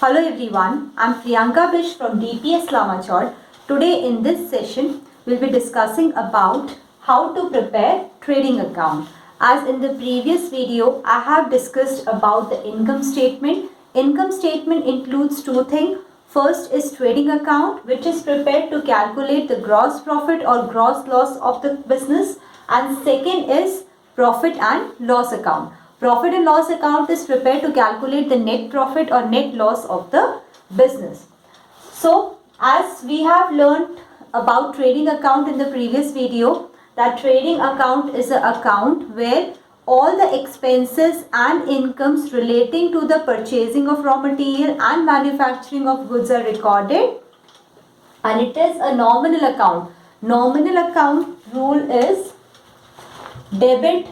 Hello everyone, I'm Priyanka Bish from DPS Lamachor. Today in this session, we'll be discussing about how to prepare trading account. As in the previous video, I have discussed about the income statement. Income statement includes two things. First is trading account, which is prepared to calculate the gross profit or gross loss of the business, and second is profit and loss account. Profit and loss account is prepared to calculate the net profit or net loss of the business. So, as we have learned about trading account in the previous video, that trading account is an account where all the expenses and incomes relating to the purchasing of raw material and manufacturing of goods are recorded, and it is a nominal account. Nominal account rule is debit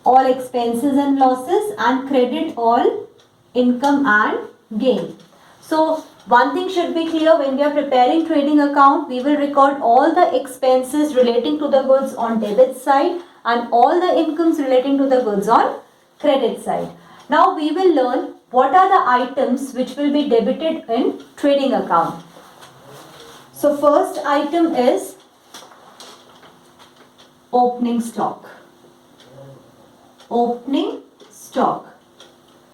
all expenses and losses and credit all income and gain. So one thing should be clear: when we are preparing trading account, we will record all the expenses relating to the goods on debit side and all the incomes relating to the goods on credit side. Now we will learn what are the items which will be debited in trading account. So first item is opening stock. Opening stock.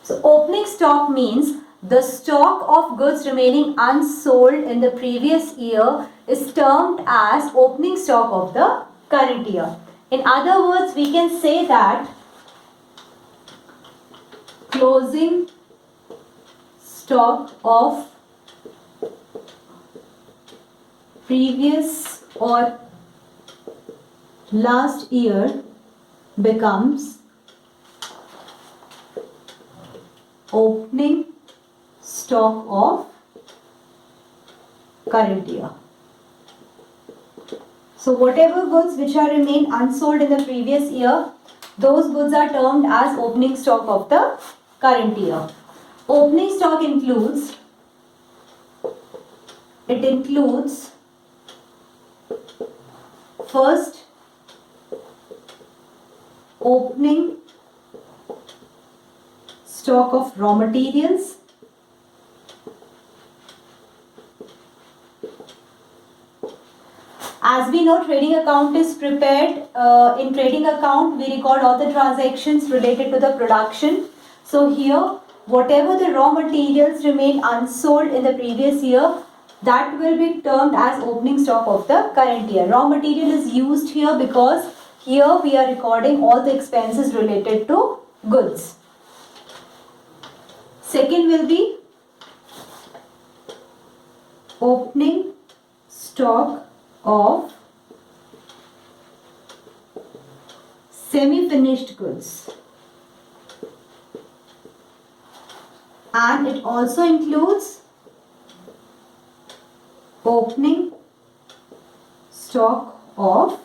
So opening stock means the stock of goods remaining unsold in the previous year is termed as opening stock of the current year. In other words, we can say that closing stock of previous or last year becomes opening stock of current year. So whatever goods which are remained unsold in the previous year, those goods are termed as opening stock of the current year. Opening stock includes first opening stock of raw materials, as we know, trading account is prepared. In trading account, we record all the transactions related to the production. So here, whatever the raw materials remain unsold in the previous year, that will be termed as opening stock of the current year. Raw material is used here because here we are recording all the expenses related to goods. Second will be opening stock of semi-finished goods, and it also includes opening stock of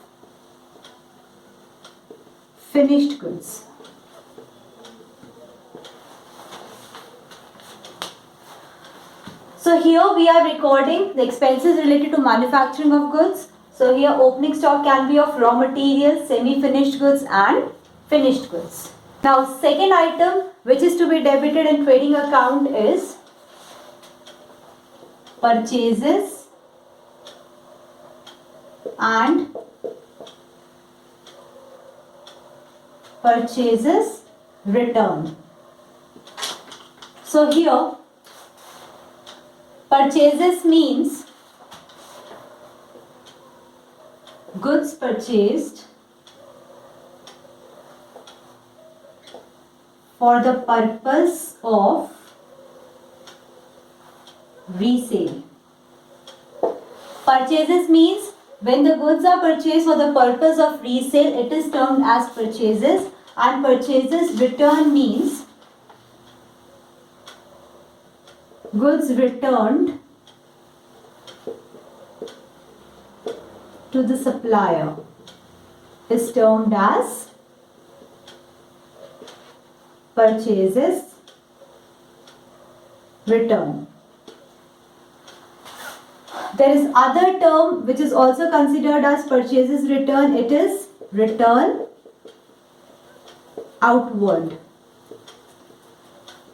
finished goods. So here we are recording the expenses related to manufacturing of goods. So here opening stock can be of raw materials, semi-finished goods and finished goods. Now second item which is to be debited in trading account is purchases and purchases return. So here purchases means goods purchased for the purpose of resale. Purchases means when the goods are purchased for the purpose of resale, it is termed as purchases, and purchases return means goods returned to the supplier is termed as purchases return. There is other term which is also considered as purchases return. It is return outward.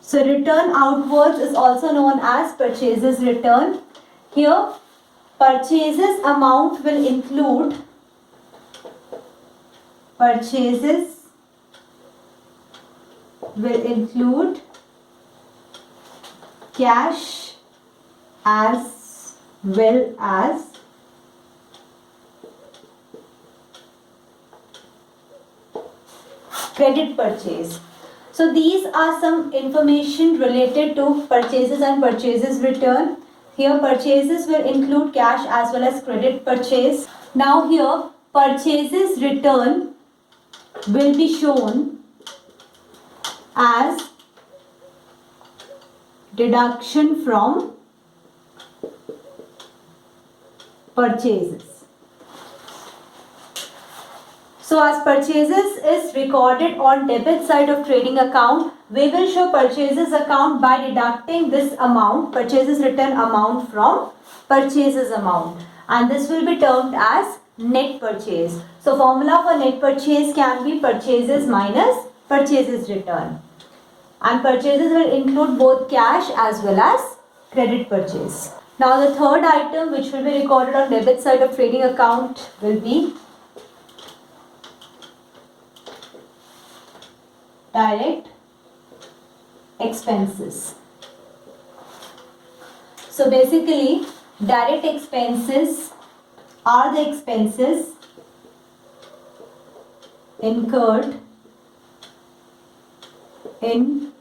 So return outwards is also known as purchases return. Here purchases amount will include cash as well as credit purchase. So these are some information related to purchases and purchases return. Here purchases will include cash as well as credit purchase. Now here purchases return will be shown as deduction from purchases. So as purchases is recorded on debit side of trading account, we will show purchases account by deducting this amount, purchases return amount, from purchases amount, and this will be termed as net purchase. So formula for net purchase can be purchases minus purchases return, and purchases will include both cash as well as credit purchase. Now the third item which will be recorded on debit side of trading account will be direct expenses. So basically direct expenses are the expenses incurred in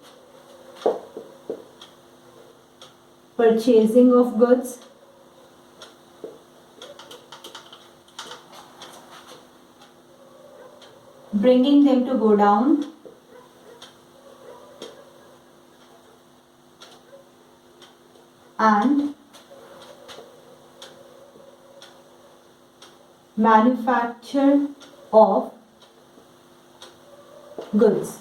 purchasing of goods, bringing them to go down, and manufacture of goods.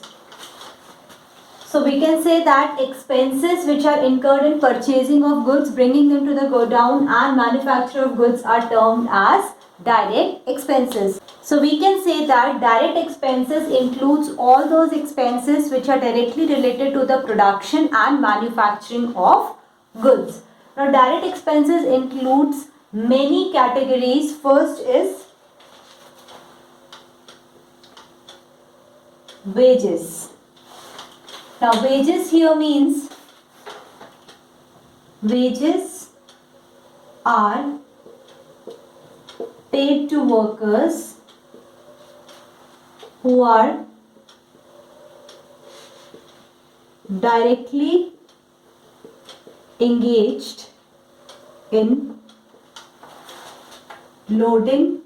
So we can say that expenses which are incurred in purchasing of goods, bringing them to the go down, and manufacture of goods are termed as direct expenses. So we can say that direct expenses includes all those expenses which are directly related to the production and manufacturing of goods. Now direct expenses includes many categories. First is wages. Now wages here means wages are paid to workers who are directly engaged in loading,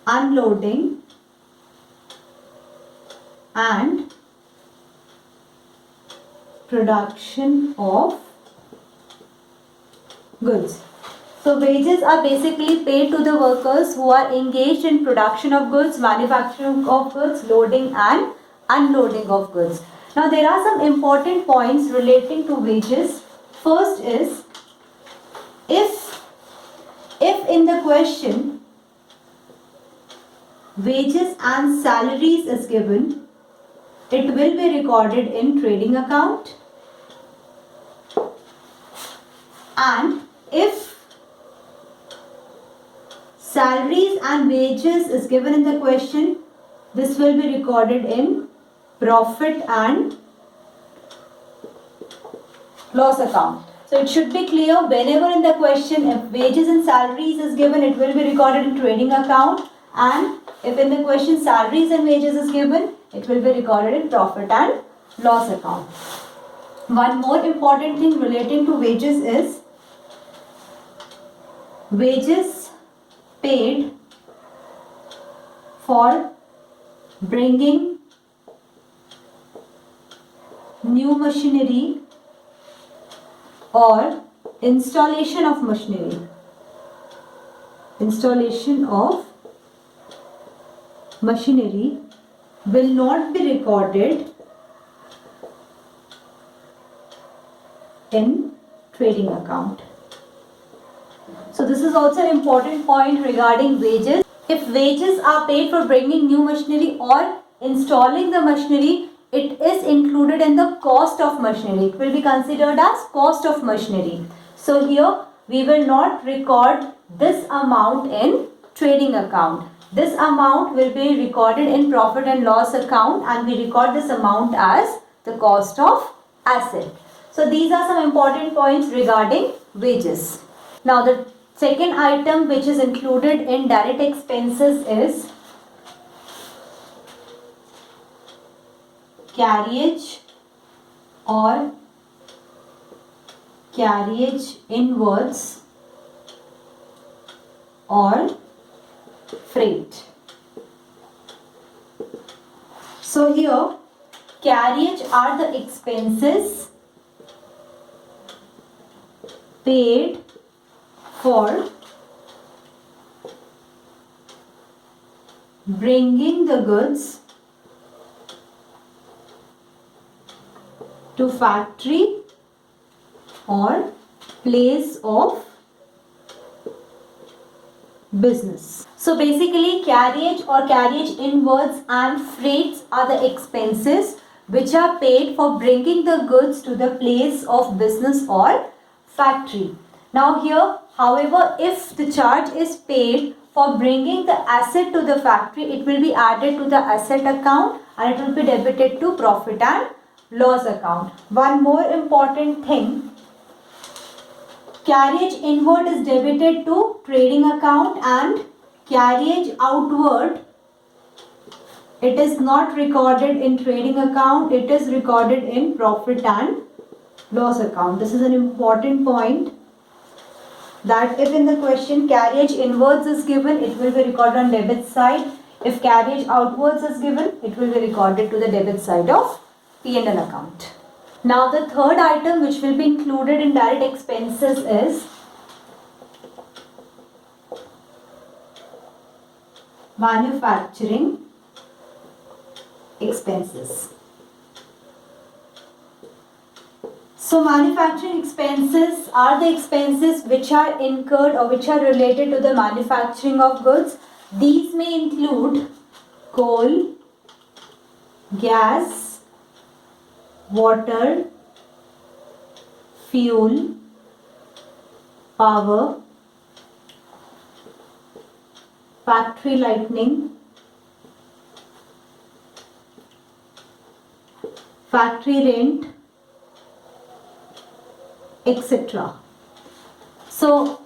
unloading, and production of goods. So wages are basically paid to the workers who are engaged in production of goods, manufacturing of goods, loading and unloading of goods. Now there are some important points relating to wages. First is, if in the question wages and salaries is given, it will be recorded in trading account, and if salaries and wages is given in the question, this will be recorded in profit and loss account. So it should be clear, whenever in the question if wages and salaries is given, it will be recorded in trading account, and if in the question salaries and wages is given, it will be recorded in profit and loss account. One more important thing relating to wages is wages paid for bringing new machinery or installation of machinery. Installation of machinery will not be recorded in trading account. So this is also an important point regarding wages. If wages are paid for bringing new machinery or installing the machinery, it is included in the cost of machinery. It will be considered as cost of machinery. So here we will not record this amount in trading account. This amount will be recorded in profit and loss account, and we record this amount as the cost of asset. So these are some important points regarding wages. Now the second item which is included in direct expenses is carriage or carriage inwards or freight. So here carriage are the expenses paid for bringing the goods to factory or place of business. So basically carriage or carriage inwards and freights are the expenses which are paid for bringing the goods to the place of business or factory. Now here, however, if the charge is paid for bringing the asset to the factory, it will be added to the asset account and it will be debited to profit and loss account. One more important thing, carriage inward is debited to trading account and carriage outward, it is not recorded in trading account, it is recorded in profit and loss account. This is an important point, that if in the question carriage inwards is given, it will be recorded on debit side. If carriage outwards is given, it will be recorded to the debit side of P&L account. Now the third item which will be included in direct expenses is manufacturing expenses. So manufacturing expenses are the expenses which are incurred or which are related to the manufacturing of goods. These may include coal, gas, water, fuel, power, factory lighting, factory rent, etc. So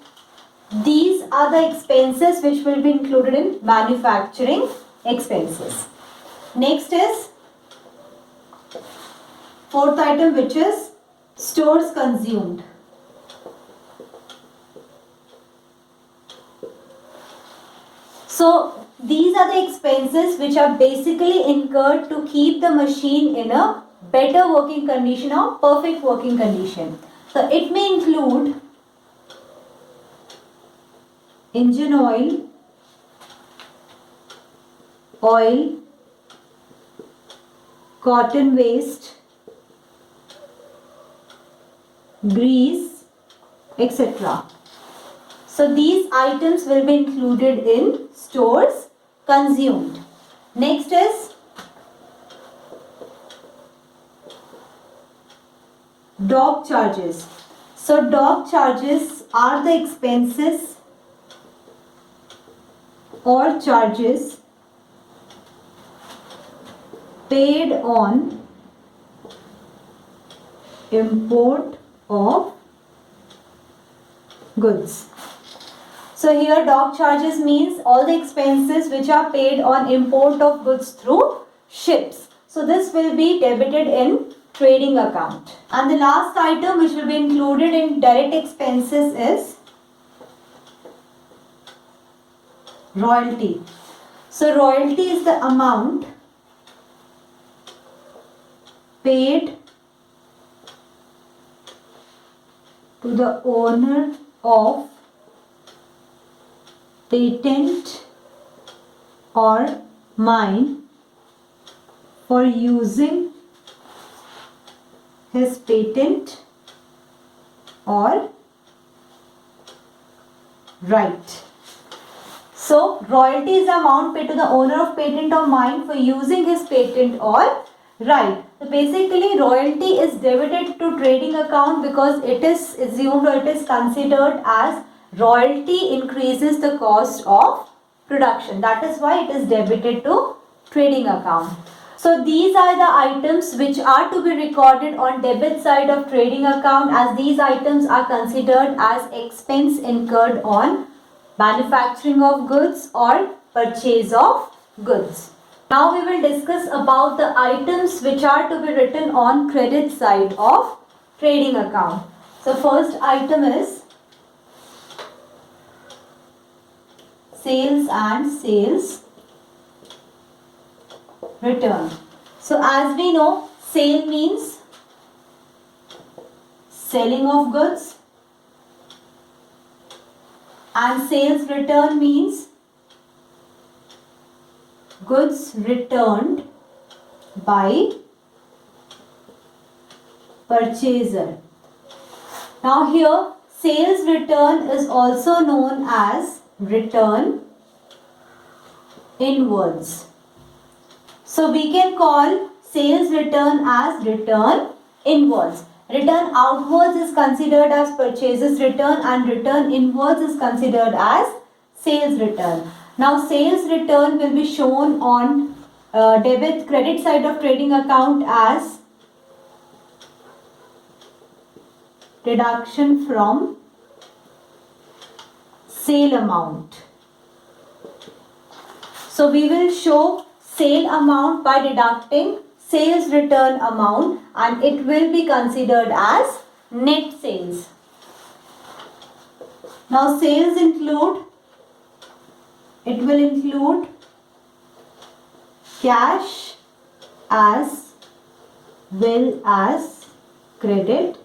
these are the expenses which will be included in manufacturing expenses. Next is fourth item, which is stores consumed. So these are the expenses which are basically incurred to keep the machine in a better working condition or perfect working condition. So it may include engine oil, cotton waste, grease, etc. So these items will be included in stores consumed. Next is dock charges. So dock charges are the expenses or charges paid on import of goods. So here dock charges means all the expenses which are paid on import of goods through ships. So this will be debited in trading account. And the last item which will be included in direct expenses is royalty. So royalty is the amount paid to the owner of patent or mine for using his patent or right. So royalty is the amount paid to the owner of patent or mine for using his patent or Right. So basically royalty is debited to trading account because it is assumed or it is considered as royalty increases the cost of production. That is why it is debited to trading account. So these are the items which are to be recorded on debit side of trading account, as these items are considered as expense incurred on manufacturing of goods or purchase of goods. Now we will discuss about the items which are to be written on credit side of trading account. So first item is sales and sales return. So as we know, sale means selling of goods and sales return means goods returned by purchaser. Now here sales return is also known as return inwards. So we can call sales return as return inwards. Return outwards is considered as purchases return and return inwards is considered as sales return. Now sales return will be shown on credit side of trading account as deduction from sale amount. So we will show sale amount by deducting sales return amount and it will be considered as net sales. Now sales include, it will include cash as well as credit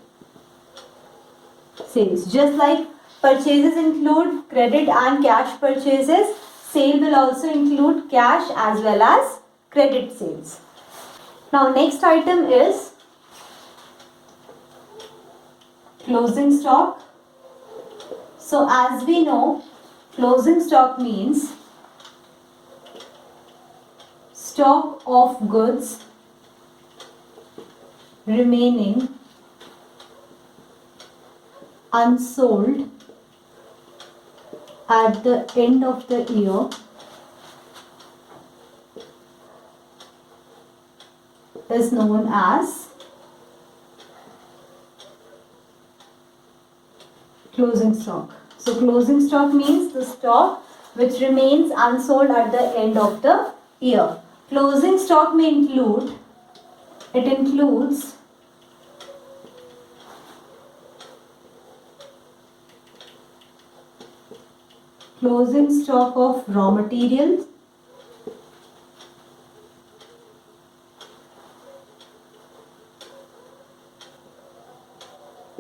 sales. Just like purchases include credit and cash purchases, sale will also include cash as well as credit sales. Now next item is closing stock. So as we know, closing stock means stock of goods remaining unsold at the end of the year is known as closing stock. So closing stock means the stock which remains unsold at the end of the year. Closing stock may include, it includes closing stock of raw materials,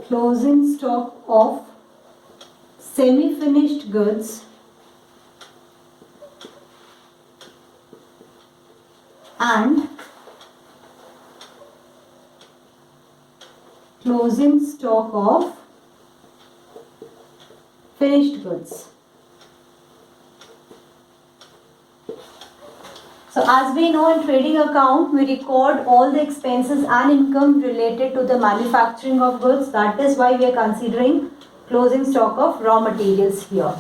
closing stock of semi-finished goods and closing stock of finished goods. So as we know, in trading account we record all the expenses and income related to the manufacturing of goods. That is why we are considering closing stock of raw materials here.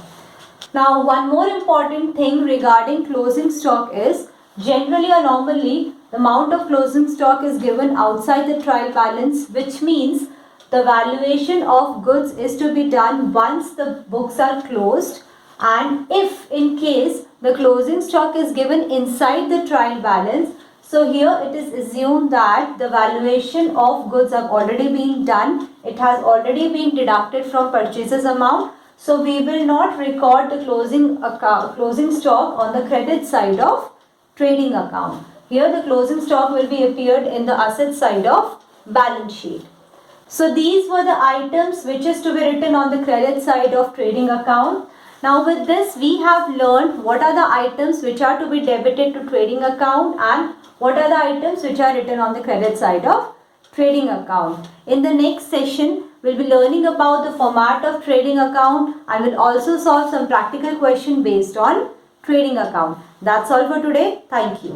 Now one more important thing regarding closing stock is, generally or normally the amount of closing stock is given outside the trial balance, which means the valuation of goods is to be done once the books are closed, and if in case the closing stock is given inside the trial balance, so here it is assumed that the valuation of goods have already been done, it has already been deducted from purchases amount, so we will not record the closing stock on the credit side of trading account. Here the closing stock will be appeared in the asset side of balance sheet. So these were the items which is to be written on the credit side of trading account. Now with this we have learned what are the items which are to be debited to trading account and what are the items which are written on the credit side of trading account. In the next session we'll be learning about the format of trading account and will also solve some practical question based on trading account. That's all for today. Thank you.